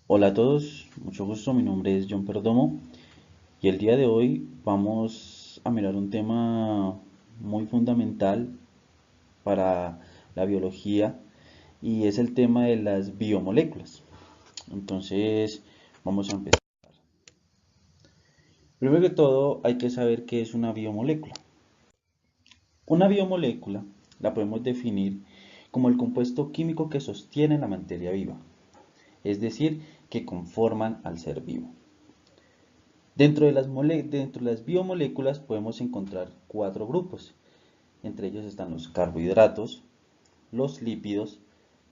Hola a todos, mucho gusto, mi nombre es John Perdomo y el día de hoy vamos a mirar un tema muy fundamental para la biología y es el tema de las biomoléculas. Entonces, vamos a empezar. Primero que todo, hay que saber qué es una biomolécula. Una biomolécula la podemos definir como el compuesto químico que sostiene la materia viva, es decir, que conforman al ser vivo. Dentro de las biomoléculas podemos encontrar cuatro grupos. Entre ellos están los carbohidratos, los lípidos,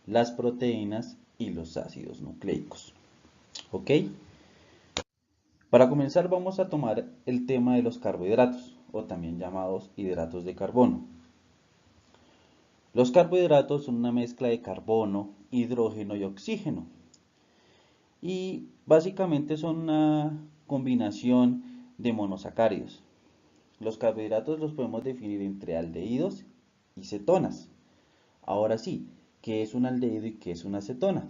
las proteínas y los ácidos nucleicos. ¿Ok? Para comenzar vamos a tomar el tema de los carbohidratos, o también llamados hidratos de carbono. Los carbohidratos son una mezcla de carbono, hidrógeno y oxígeno. Y básicamente son una combinación de monosacáridos. Los carbohidratos los podemos definir entre aldehídos y cetonas. Ahora sí, ¿qué es un aldehído y qué es una cetona?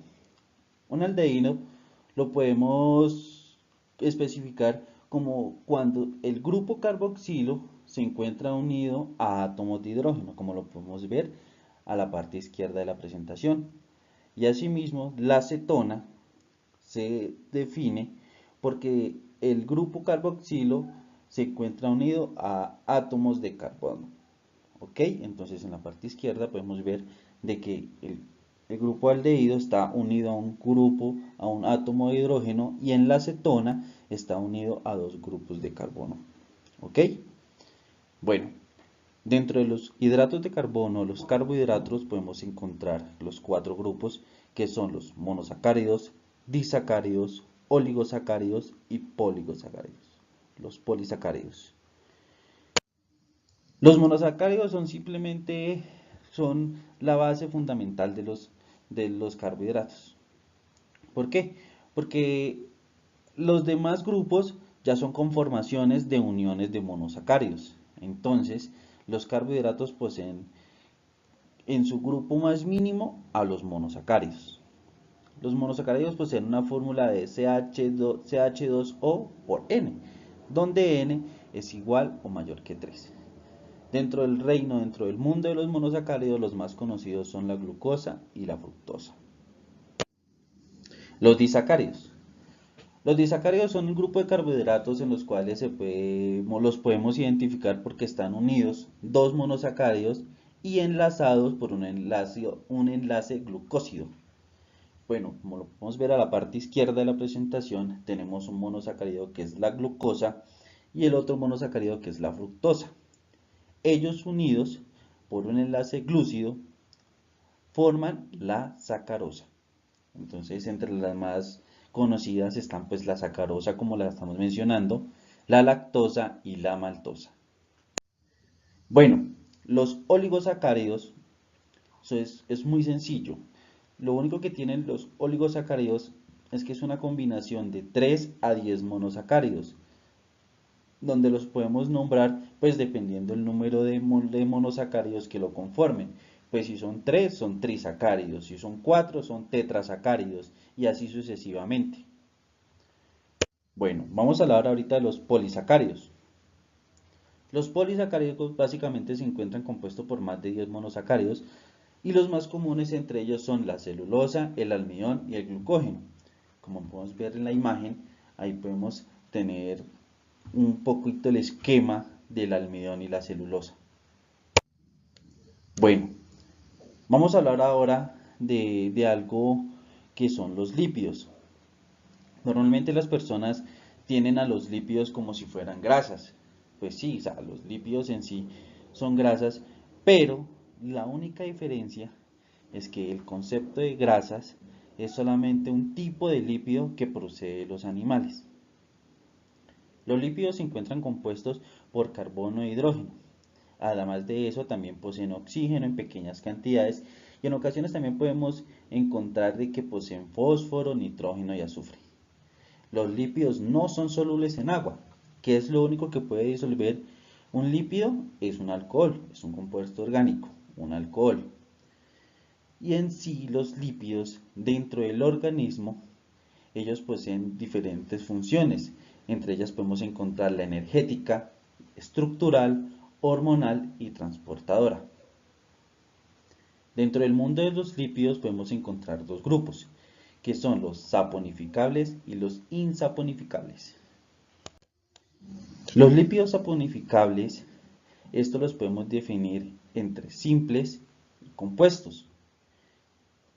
Un aldehído lo podemos especificar como cuando el grupo carboxilo se encuentra unido a átomos de hidrógeno, como lo podemos ver a la parte izquierda de la presentación. Y asimismo, la cetona se define porque el grupo carboxilo se encuentra unido a átomos de carbono. ¿Ok? Entonces en la parte izquierda podemos ver de que el grupo aldehído está unido a un grupo, a un átomo de hidrógeno y en la cetona está unido a dos grupos de carbono. ¿Ok? Bueno, dentro de los hidratos de carbono, los carbohidratos, podemos encontrar los cuatro grupos que son los monosacáridos, disacáridos, oligosacáridos y polisacáridos. Los polisacáridos. Los monosacáridos son la base fundamental de los carbohidratos. ¿Por qué? Porque los demás grupos ya son conformaciones de uniones de monosacáridos. Entonces, los carbohidratos poseen en su grupo más mínimo a los monosacáridos. Los monosacáridos poseen una fórmula de CH2O por N, donde N es igual o mayor que 3. Dentro del mundo de los monosacáridos, los más conocidos son la glucosa y la fructosa. Los disacáridos. Los disacáridos son un grupo de carbohidratos en los cuales los podemos identificar porque están unidos dos monosacáridos y enlazados por un enlace glucósido. Bueno, como lo podemos ver a la parte izquierda de la presentación, tenemos un monosacárido que es la glucosa y el otro monosacárido que es la fructosa. Ellos unidos por un enlace glúcido forman la sacarosa. Entonces, entre las más conocidas están pues la sacarosa, como la estamos mencionando, la lactosa y la maltosa. Bueno, los oligosacáridos, eso es muy sencillo. Lo único que tienen los oligosacáridos es que es una combinación de 3 a 10 monosacáridos, donde los podemos nombrar pues dependiendo el número de monosacáridos que lo conformen. Pues si son 3 son trisacáridos, si son 4 son tetrasacáridos y así sucesivamente. Bueno, vamos a hablar ahorita de los polisacáridos. Los polisacáridos básicamente se encuentran compuestos por más de 10 monosacáridos y los más comunes entre ellos son la celulosa, el almidón y el glucógeno. Como podemos ver en la imagen, ahí podemos tener un poquito el esquema del almidón y la celulosa. Bueno, vamos a hablar ahora de algo que son los lípidos. Normalmente las personas tienen a los lípidos como si fueran grasas. Pues sí, o sea, los lípidos en sí son grasas, pero la única diferencia es que el concepto de grasas es solamente un tipo de lípido que procede de los animales. Los lípidos se encuentran compuestos por carbono e hidrógeno. Además de eso, también poseen oxígeno en pequeñas cantidades y en ocasiones también podemos encontrar de que poseen fósforo, nitrógeno y azufre. Los lípidos no son solubles en agua, que es lo único que puede disolver un lípido, es un alcohol, es un compuesto orgánico, un alcohol. Y en sí los lípidos dentro del organismo Ellos poseen diferentes funciones. Entre ellas podemos encontrar la energética, estructural, hormonal y transportadora. Dentro del mundo de los lípidos podemos encontrar dos grupos, que son los saponificables y los insaponificables. Los lípidos saponificables, estos los podemos definir entre simples y compuestos.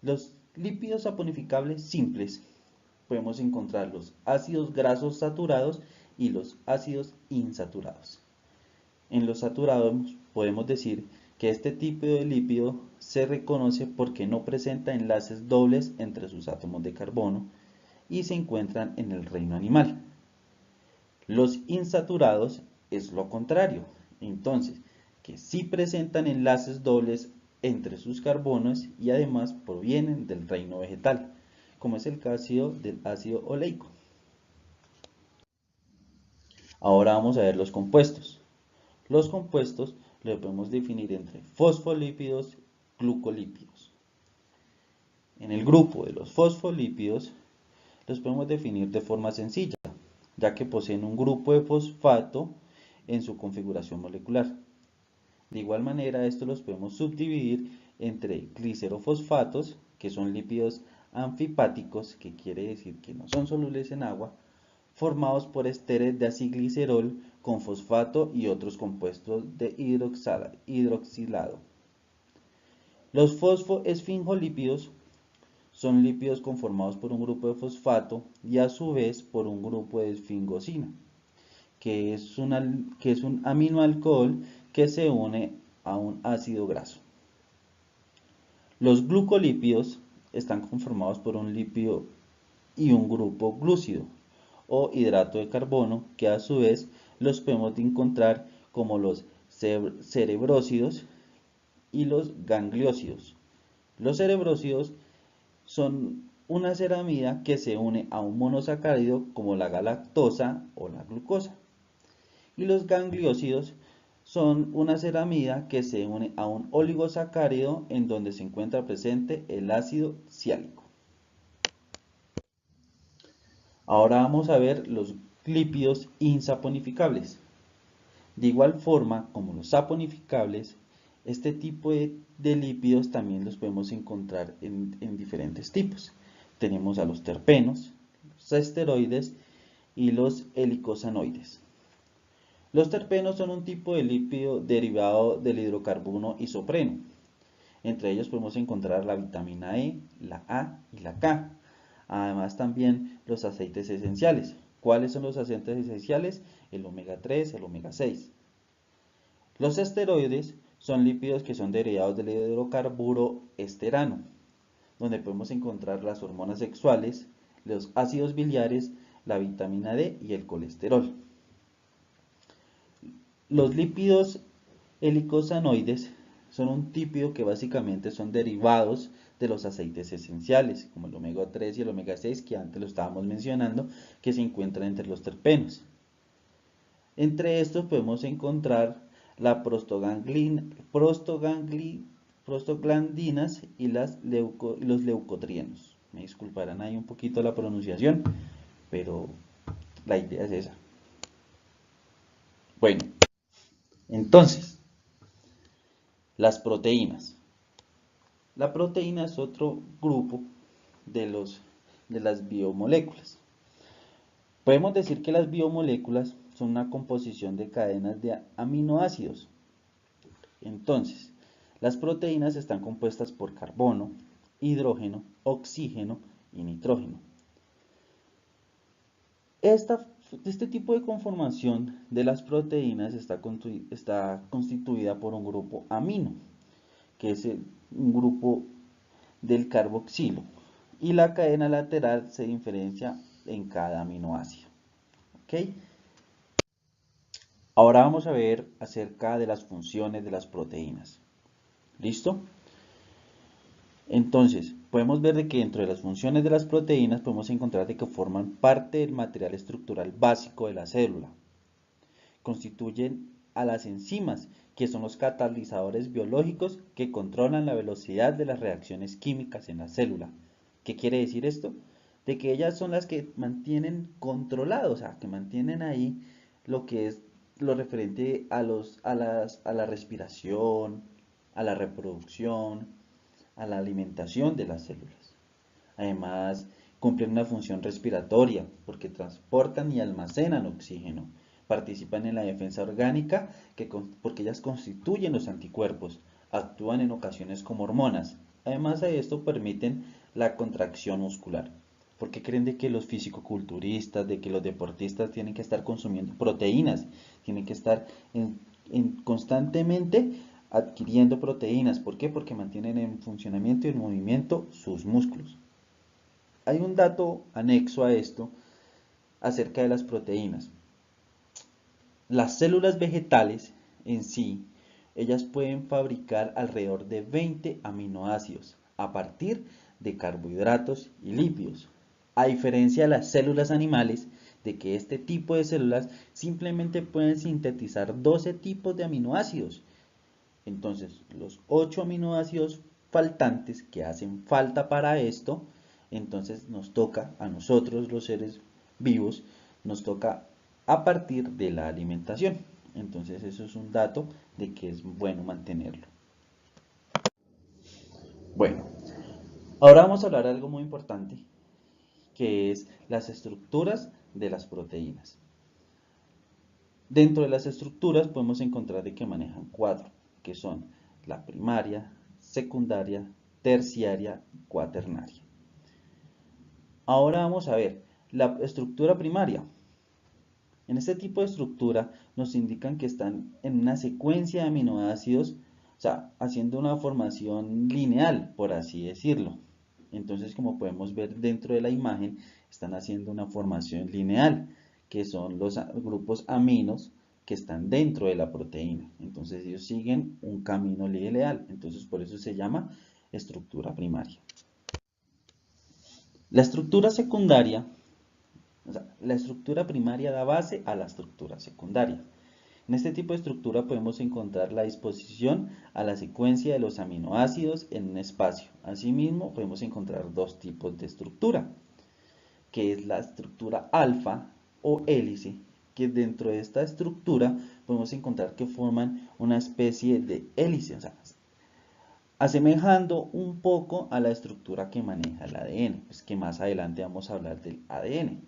Los lípidos saponificables simples podemos encontrar los ácidos grasos saturados y los ácidos insaturados. En los saturados podemos decir que este tipo de lípido se reconoce porque no presenta enlaces dobles entre sus átomos de carbono y se encuentran en el reino animal. Los insaturados es lo contrario, entonces, que sí presentan enlaces dobles entre sus carbonos y además provienen del reino vegetal, como es el caso del ácido oleico. Ahora vamos a ver los compuestos. Los compuestos los podemos definir entre fosfolípidos y glucolípidos. En el grupo de los fosfolípidos los podemos definir de forma sencilla, ya que poseen un grupo de fosfato en su configuración molecular. De igual manera, estos los podemos subdividir entre glicerofosfatos, que son lípidos anfipáticos, que quiere decir que no son solubles en agua, formados por esteres de acilglicerol con fosfato y otros compuestos de hidroxilado. Los fosfoesfingolípidos son lípidos conformados por un grupo de fosfato y a su vez por un grupo de esfingosina, que es un aminoalcohol que se une a un ácido graso. Los glucolípidos están conformados por un lípido y un grupo glúcido o hidrato de carbono, que a su vez los podemos encontrar como los cerebrósidos y los gangliósidos. Los cerebrósidos son una ceramida que se une a un monosacárido como la galactosa o la glucosa. Y los gangliósidos son una ceramida que se une a un oligosacárido en donde se encuentra presente el ácido siálico. Ahora vamos a ver los lípidos insaponificables. De igual forma como los saponificables, este tipo de lípidos también los podemos encontrar en diferentes tipos. Tenemos a los terpenos, los esteroides y los helicosanoides. Los terpenos son un tipo de lípido derivado del hidrocarburo isopreno. Entre ellos podemos encontrar la vitamina E, la A y la K. Además también los aceites esenciales. ¿Cuáles son los aceites esenciales? El omega 3, el omega 6. Los esteroides son lípidos que son derivados del hidrocarburo esterano, donde podemos encontrar las hormonas sexuales, los ácidos biliares, la vitamina D y el colesterol. Los lípidos helicosanoides son un tipo que básicamente son derivados de los aceites esenciales, como el omega 3 y el omega 6, que antes lo estábamos mencionando, que se encuentran entre los terpenos. Entre estos podemos encontrar la prostaglandinas y los leucotrienos. Me disculparán ahí un poquito la pronunciación, pero la idea es esa. Bueno, entonces, las proteínas. La proteína es otro grupo de las biomoléculas. Podemos decir que las biomoléculas son una composición de cadenas de aminoácidos. Entonces, las proteínas están compuestas por carbono, hidrógeno, oxígeno y nitrógeno. Este tipo de conformación de las proteínas está constituida por un grupo amino, que es un grupo del carboxilo, y la cadena lateral se diferencia en cada aminoácido. ¿Ok? Ahora vamos a ver acerca de las funciones de las proteínas. ¿Listo? Entonces, podemos ver de que dentro de las funciones de las proteínas podemos encontrar de que forman parte del material estructural básico de la célula. Constituyen a las enzimas, que son los catalizadores biológicos que controlan la velocidad de las reacciones químicas en la célula. ¿Qué quiere decir esto? de que ellas son las que mantienen controlado, o sea, que mantienen ahí lo que es lo referente a la respiración, a la reproducción, a la alimentación de las células. Además, cumplen una función respiratoria porque transportan y almacenan oxígeno. Participan en la defensa orgánica porque ellas constituyen los anticuerpos. Actúan en ocasiones como hormonas. Además de esto, permiten la contracción muscular. Porque creen de que los fisicoculturistas, de que los deportistas tienen que estar consumiendo proteínas, tienen que estar constantemente adquiriendo proteínas. ¿Por qué? Porque mantienen en funcionamiento y en movimiento sus músculos. Hay un dato anexo a esto acerca de las proteínas. Las células vegetales en sí, ellas pueden fabricar alrededor de 20 aminoácidos a partir de carbohidratos y lípidos. A diferencia de las células animales, de que este tipo de células simplemente pueden sintetizar 12 tipos de aminoácidos. Entonces, los 8 aminoácidos faltantes que hacen falta para esto, entonces nos toca a nosotros los seres vivos, nos toca a partir de la alimentación. Entonces eso es un dato de que es bueno mantenerlo. Bueno, ahora vamos a hablar de algo muy importante, que es las estructuras de las proteínas. Dentro de las estructuras podemos encontrar de que manejan cuatro, que son la primaria, secundaria, terciaria y cuaternaria. Ahora vamos a ver la estructura primaria. En este tipo de estructura nos indican que están en una secuencia de aminoácidos, o sea, haciendo una formación lineal, por así decirlo. Entonces, como podemos ver dentro de la imagen, están haciendo una formación lineal, que son los grupos aminos que están dentro de la proteína. Entonces, ellos siguen un camino lineal. Entonces, por eso se llama estructura primaria. La estructura secundaria, o sea, la estructura primaria da base a la estructura secundaria. En este tipo de estructura podemos encontrar la disposición a la secuencia de los aminoácidos en un espacio. Asimismo, podemos encontrar dos tipos de estructura, que es la estructura alfa o hélice, que dentro de esta estructura podemos encontrar que forman una especie de hélice, o sea, asemejando un poco a la estructura que maneja el ADN, pues que más adelante vamos a hablar del ADN.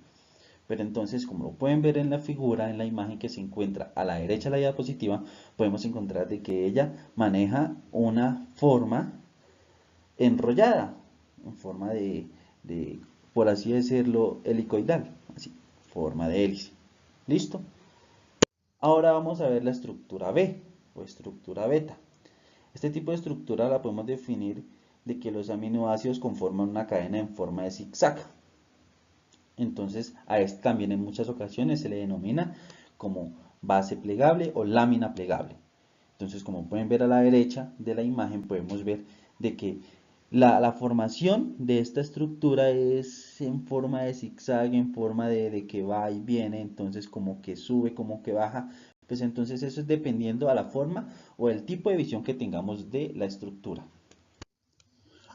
Pero entonces, como lo pueden ver en la figura, en la imagen que se encuentra a la derecha de la diapositiva, podemos encontrar de que ella maneja una forma enrollada, en forma de, por así decirlo, helicoidal, así, forma de hélice. ¿Listo? Ahora vamos a ver la estructura B o estructura beta. Este tipo de estructura la podemos definir de que los aminoácidos conforman una cadena en forma de zigzag. Entonces a este también en muchas ocasiones se le denomina como base plegable o lámina plegable. Entonces, como pueden ver a la derecha de la imagen, podemos ver de que la formación de esta estructura es en forma de zigzag, en forma de que va y viene, entonces como que sube, como que baja. Pues entonces eso es dependiendo a la forma o el tipo de visión que tengamos de la estructura.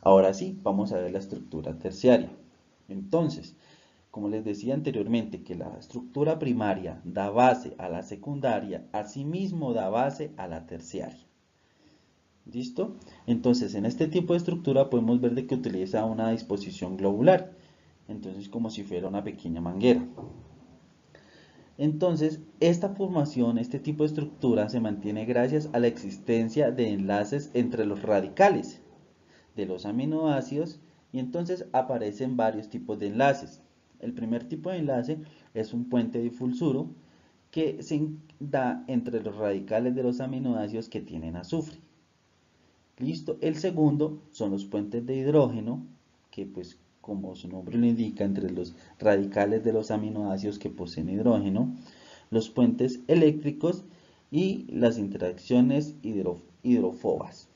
Ahora sí, vamos a ver la estructura terciaria. Entonces, como les decía anteriormente, que la estructura primaria da base a la secundaria, asimismo da base a la terciaria. ¿Listo? Entonces, en este tipo de estructura podemos ver de que utiliza una disposición globular. Entonces, como si fuera una pequeña manguera. Entonces, esta formación, este tipo de estructura se mantiene gracias a la existencia de enlaces entre los radicales de los aminoácidos y entonces aparecen varios tipos de enlaces. El primer tipo de enlace es un puente difulsuro que se da entre los radicales de los aminoácidos que tienen azufre. Listo. El segundo son los puentes de hidrógeno, que pues como su nombre lo indica, entre los radicales de los aminoácidos que poseen hidrógeno, los puentes eléctricos y las interacciones hidrófobas.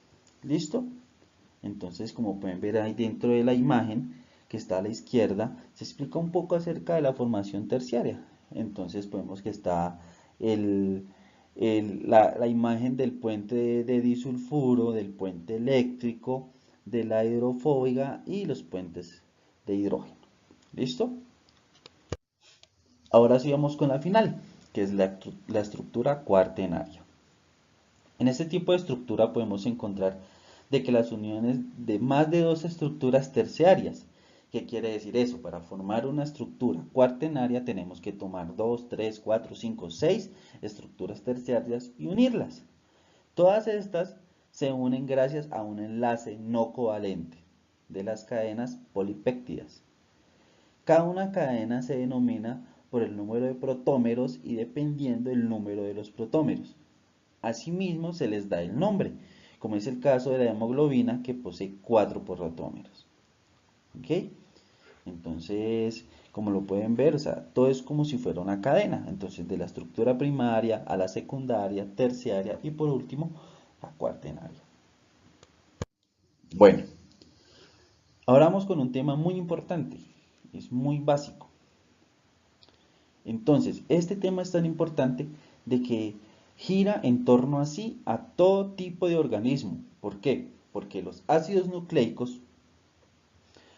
¿Listo? Entonces, como pueden ver ahí dentro de la imagen que está a la izquierda, se explica un poco acerca de la formación terciaria. Entonces, podemos que está la imagen del puente de disulfuro, del puente eléctrico, de la hidrofóbica y los puentes de hidrógeno. ¿Listo? Ahora sí vamos con la final, que es la estructura cuaternaria. En este tipo de estructura podemos encontrar de que las uniones de más de dos estructuras terciarias. ¿Qué quiere decir eso? Para formar una estructura cuaternaria tenemos que tomar 2, 3, 4, 5, 6 estructuras terciarias y unirlas. Todas estas se unen gracias a un enlace no covalente de las cadenas polipéptidas. Cada una cadena se denomina por el número de protómeros y dependiendo del número de los protómeros. Asimismo se les da el nombre, como es el caso de la hemoglobina que posee 4 protómeros. ¿Ok? Entonces, como lo pueden ver, o sea, todo es como si fuera una cadena. Entonces, de la estructura primaria a la secundaria, terciaria y por último, la cuaternaria. Bueno, ahora vamos con un tema muy importante, es muy básico. Entonces, este tema es tan importante de que gira en torno así a todo tipo de organismo. ¿Por qué? Porque los ácidos nucleicos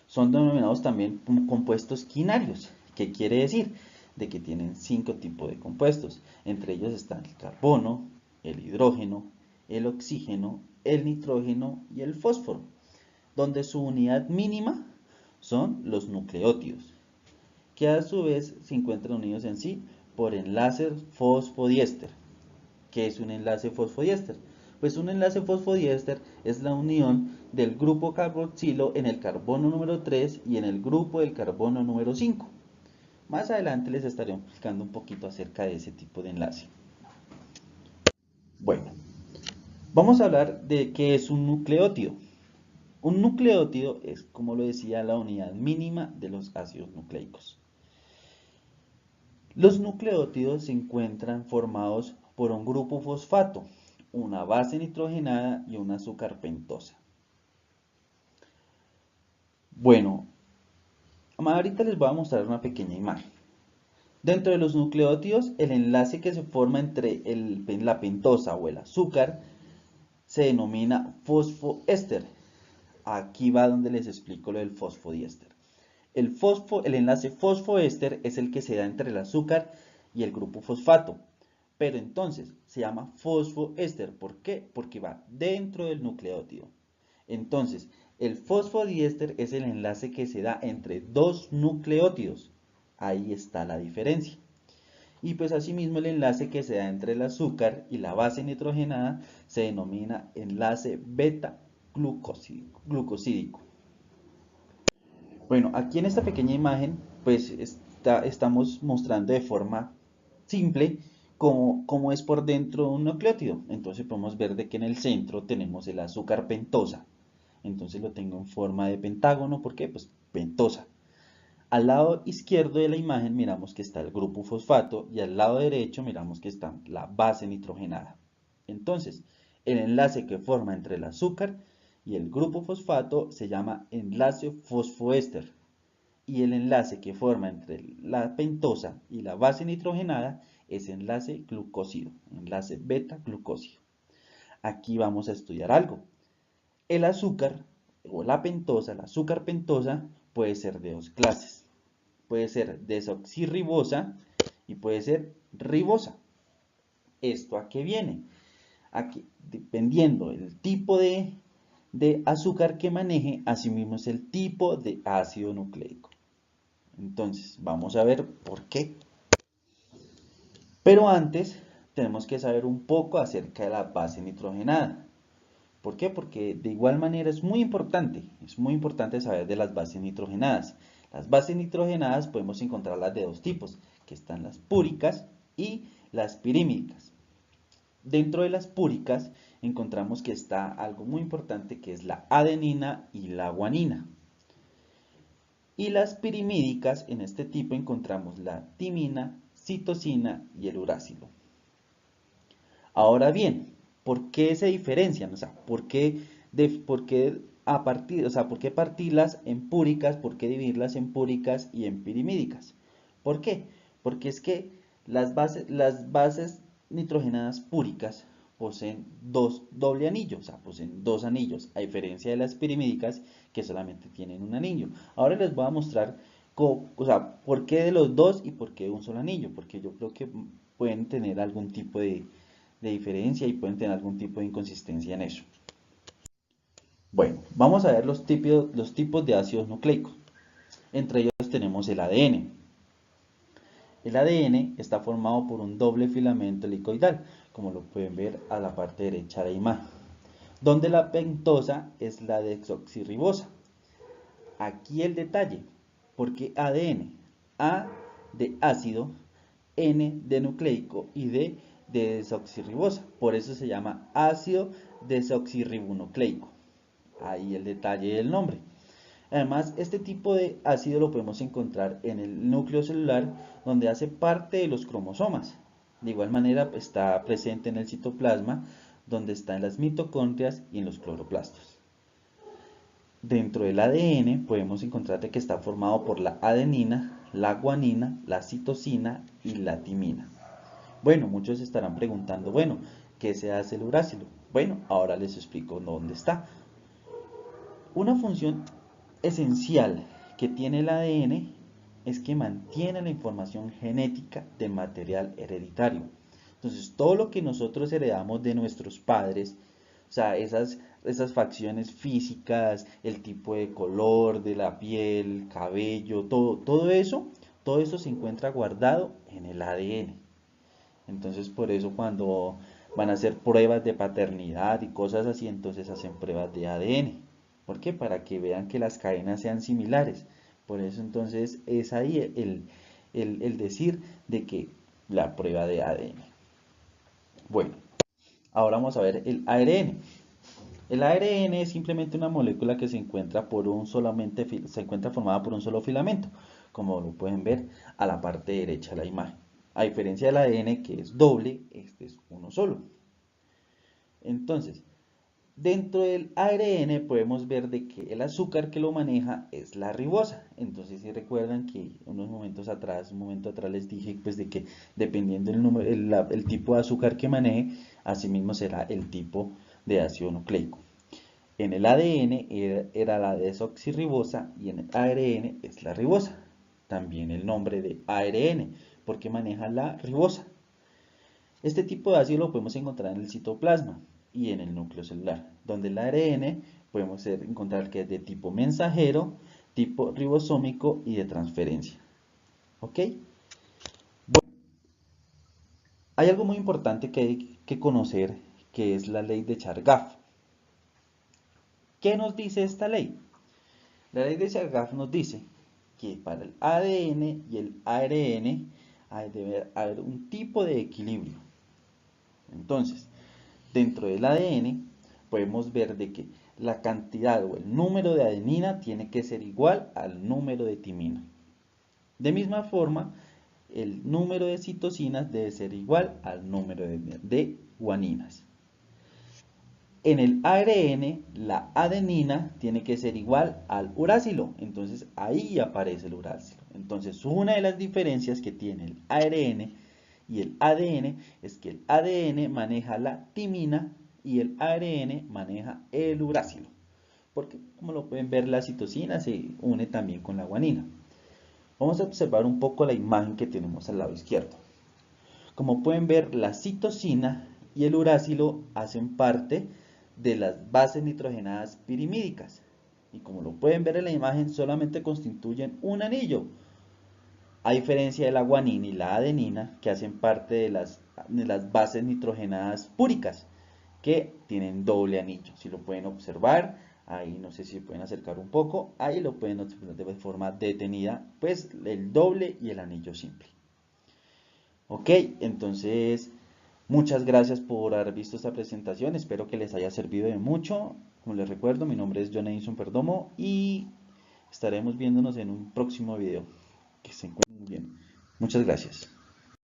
son denominados también como compuestos quinarios. ¿Qué quiere decir? De que tienen 5 tipos de compuestos. Entre ellos están el carbono, el hidrógeno, el oxígeno, el nitrógeno y el fósforo, donde su unidad mínima son los nucleótidos, que a su vez se encuentran unidos en sí por enlaces fosfodiéster. ¿Qué es un enlace fosfodiéster? Pues un enlace fosfodiéster es la unión del grupo carboxilo en el carbono número 3 y en el grupo del carbono número 5. Más adelante les estaré explicando un poquito acerca de ese tipo de enlace. Bueno, vamos a hablar de qué es un nucleótido. Un nucleótido es, como lo decía, la unidad mínima de los ácidos nucleicos. Los nucleótidos se encuentran formados por un grupo fosfato, una base nitrogenada y un azúcar pentosa. Bueno, ahorita les voy a mostrar una pequeña imagen. Dentro de los nucleótidos, el enlace que se forma entre la pentosa o el azúcar se denomina fosfoéster. Aquí va donde les explico lo del fosfodiéster. El enlace fosfoéster es el que se da entre el azúcar y el grupo fosfato. Pero entonces se llama fosfoéster. ¿Por qué? Porque va dentro del nucleótido. Entonces, el fosfodiéster es el enlace que se da entre dos nucleótidos. Ahí está la diferencia. Y pues asimismo el enlace que se da entre el azúcar y la base nitrogenada se denomina enlace beta-glucosídico. Bueno, aquí en esta pequeña imagen pues estamos mostrando de forma simple cómo es por dentro un nucleótido. Entonces podemos ver de que en el centro tenemos el azúcar pentosa. Entonces lo tengo en forma de pentágono, ¿por qué? Pues pentosa. Al lado izquierdo de la imagen miramos que está el grupo fosfato y al lado derecho miramos que está la base nitrogenada. Entonces, el enlace que forma entre el azúcar y el grupo fosfato se llama enlace fosfoéster y el enlace que forma entre la pentosa y la base nitrogenada es enlace glucósido, enlace beta-glucósido. Aquí vamos a estudiar algo. El azúcar o la pentosa, el azúcar pentosa puede ser de dos clases. Puede ser desoxirribosa y puede ser ribosa. ¿Esto a qué viene? Aquí, dependiendo del tipo de azúcar que maneje, asimismo es el tipo de ácido nucleico. Entonces, vamos a ver por qué. Pero antes, tenemos que saber un poco acerca de la base nitrogenada. ¿Por qué? Porque de igual manera es muy importante saber de las bases nitrogenadas. Las bases nitrogenadas podemos encontrarlas de dos tipos, que están las púricas y las pirímidicas. Dentro de las púricas encontramos que está algo muy importante que es la adenina y la guanina. Y las pirimídicas, en este tipo encontramos la timina, citosina y el uracilo. Ahora bien, ¿por qué se diferencian? O sea, ¿por qué partirlas en púricas? ¿Por qué dividirlas en púricas y en pirimídicas? ¿Por qué? Porque es que las bases nitrogenadas púricas poseen doble anillo, o sea, poseen dos anillos, a diferencia de las pirimídicas que solamente tienen un anillo. Ahora les voy a mostrar o sea, ¿por qué de los dos y por qué de un solo anillo? Porque yo creo que pueden tener algún tipo de diferencia y pueden tener algún tipo de inconsistencia en eso. Bueno, vamos a ver los tipos de ácidos nucleicos. Entre ellos tenemos el ADN. El ADN está formado por un doble filamento helicoidal, como lo pueden ver a la parte derecha de la imagen, donde la pentosa es la desoxirribosa. Aquí el detalle, porque ADN, A de ácido, N de nucleico y D de desoxirribosa. Por eso se llama ácido desoxirribonucleico. Ahí el detalle del nombre. Además, este tipo de ácido lo podemos encontrar en el núcleo celular, donde hace parte de los cromosomas. De igual manera, está presente en el citoplasma, donde está en las mitocondrias y en los cloroplastos. Dentro del ADN podemos encontrar que está formado por la adenina, la guanina, la citosina y la timina. Bueno, muchos estarán preguntando, bueno, ¿qué se hace el uracilo? Bueno, ahora les explico dónde está. Una función esencial que tiene el ADN es que mantiene la información genética del material hereditario. Entonces, todo lo que nosotros heredamos de nuestros padres, o sea, esas facciones físicas, el tipo de color de la piel, cabello, todo eso se encuentra guardado en el ADN. Entonces, por eso cuando van a hacer pruebas de paternidad y cosas así, entonces hacen pruebas de ADN. ¿Por qué? Para que vean que las cadenas sean similares. Por eso entonces es ahí el decir de que la prueba de ADN. Bueno, ahora vamos a ver el ARN. El ARN es simplemente una molécula que se encuentra se encuentra formada por un solo filamento, como lo pueden ver a la parte derecha de la imagen. A diferencia del ADN que es doble, este es uno solo. Entonces, dentro del ARN podemos ver de que el azúcar que lo maneja es la ribosa. Entonces, si recuerdan que un momento atrás les dije pues de que dependiendo el tipo de azúcar que maneje, asimismo será el tipo de ácido nucleico. En el ADN era la desoxirribosa y en el ARN es la ribosa. También el nombre de ARN, porque maneja la ribosa. Este tipo de ácido lo podemos encontrar en el citoplasma y en el núcleo celular, donde el ARN podemos encontrar que es de tipo mensajero, tipo ribosómico y de transferencia. ¿Ok? Bueno, hay algo muy importante que hay que conocer, que es la ley de Chargaff. ¿Qué nos dice esta ley? La ley de Chargaff nos dice que para el ADN y el ARN debe haber un tipo de equilibrio. Entonces, dentro del ADN podemos ver de que la cantidad o el número de adenina tiene que ser igual al número de timina. De misma forma, el número de citosinas debe ser igual al número de guaninas. En el ARN, la adenina tiene que ser igual al uracilo. Entonces, ahí aparece el uracilo. Entonces, una de las diferencias que tiene el ARN y el ADN es que el ADN maneja la timina y el ARN maneja el uracilo. Porque, como lo pueden ver, la citosina se une también con la guanina. Vamos a observar un poco la imagen que tenemos al lado izquierdo. Como pueden ver, la citosina y el uracilo hacen parte de las bases nitrogenadas pirimídicas. Y como lo pueden ver en la imagen, solamente constituyen un anillo. A diferencia de la guanina y la adenina, que hacen parte de las bases nitrogenadas púricas, que tienen doble anillo. Si lo pueden observar, ahí no sé si pueden acercar un poco, ahí lo pueden observar de forma detenida, pues el doble y el anillo simple. Ok, entonces muchas gracias por haber visto esta presentación, espero que les haya servido de mucho. Como les recuerdo, mi nombre es John Edison Perdomo y estaremos viéndonos en un próximo video. Que se encuentren muy bien. Muchas gracias.